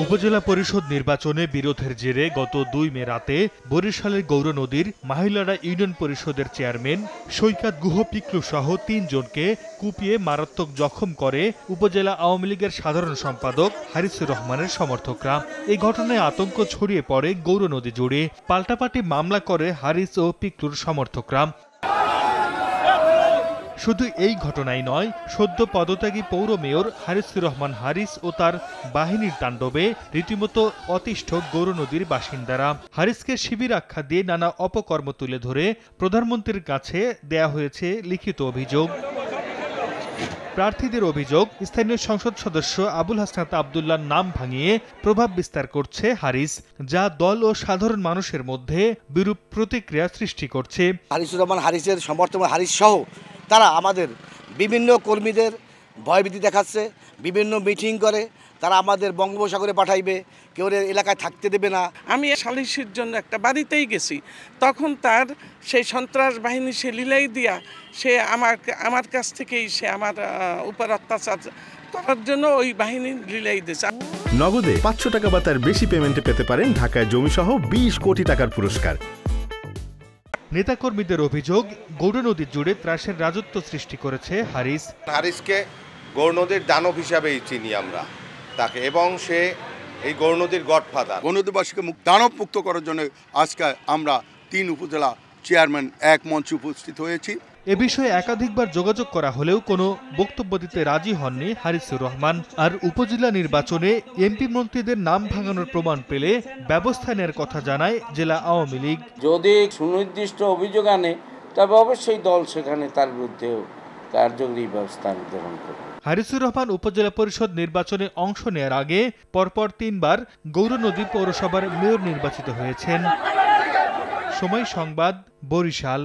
উপজেলা পরিষদ নির্বাচনে বিরোধের জেরে গত ২ মে রাতে বরিশালের গৌরনদীর মাহিলাড়া ইউনিয়ন পরিষদের চেয়ারম্যান সৈকত গুহ পিকলু সহ ৩ জনকে কুপিয়ে মারাত্মক জখম করে উপজেলা আওয়ামী লীগের সাধারণ সম্পাদক হারিসুর রহমানের সমর্থকরা। এই ঘটনায় আতঙ্ক ছড়িয়ে পড়ে গৌরনদী জুড়ে। পাল্টাপাল্টি মামলা করে হারিস ও পিকলুর সমর্থকরা। শুধু এই ঘটনাই নয়, সদ্য পদত্যাগী পৌর মেয়র হারিসুর রহমান হারিস ও তার বাহিনীর তাণ্ডবে রীতিমতো অতিষ্ঠ গৌরনদীর বাসিন্দারা। হারিসকে শিবির আখ্যা দিয়ে নানা অপকর্ম তুলে ধরে প্রধানমন্ত্রীর কাছে দেয়া হয়েছে লিখিত অভিযোগ। প্রার্থীদের অভিযোগ, স্থানীয় সংসদ সদস্য আবুল হাসনাত আবদুল্লাহর নাম ভাঙিয়ে প্রভাব বিস্তার করছে হারিস, যা দল ও সাধারণ মানুষের মধ্যে বিরূপ প্রতিক্রিয়া সৃষ্টি করছে। হারিসুর রহমান হারিসের সমর্থক হারিস সহ তারা আমাদের বিভিন্ন কর্মীদের ভয়ভীতি দেখাচ্ছে, বিভিন্ন মিটিং করে তারা আমাদের বঙ্গোপসাগরে পাঠাইবে, কেউ এলাকায় থাকতে দেবে না। আমি সালিসির জন্য একটা বাড়িতেই গেছি, তখন তার সেই সন্ত্রাস বাহিনী সে লিলাই দিয়া সে আমার কাছ থেকেই সে আমার উপর অত্যাচার করার জন্য ওই বাহিনী লিলাই দিয়েছে। নগদে ৫০০ টাকা বা তার বেশি পেমেন্টে পেতে পারেন ঢাকায় জমিসহ ২০ কোটি টাকার পুরস্কার। নেতাকর্মীদের অভিযোগ, গৌরনদী জুড়ে ত্রাসের রাজত্ব সৃষ্টি করেছে হারিস। হারিসকে গৌরনদীর দানব হিসাবেই চিনি আমরা তাকে, এবং সে এই গৌরনদীর গডফাদার। গৌরনদীবাসীকে দানব মুক্ত করার জন্য আজকে আমরা ৩ উপজেলা চেয়ারম্যান এক মঞ্চে উপস্থিত হয়েছি। এ বিষয়ে একাধিকবার যোগাযোগ করা হলেও কোনো বক্তব্য দিতে রাজি হননি হারিসুর রহমান। আর উপজেলা নির্বাচনে এমপি মন্ত্রীদের নাম ভাঙানোর প্রমাণ পেলে ব্যবস্থা নেওয়ার কথা জানায় জেলা আওয়ামী লীগ। যদি সুনির্দিষ্ট অভিযোগ আনে তবে অবশ্যই দল সেখানে তার বিরুদ্ধে কার্যকরী ব্যবস্থা গ্রহণ করবে। হারিসুর রহমান উপজেলা পরিষদ নির্বাচনে অংশ নেয়ার আগে পরপর ৩ বার গৌরনদী পৌরসভার মেয়র নির্বাচিত হয়েছেন। সময় সংবাদ, বরিশাল।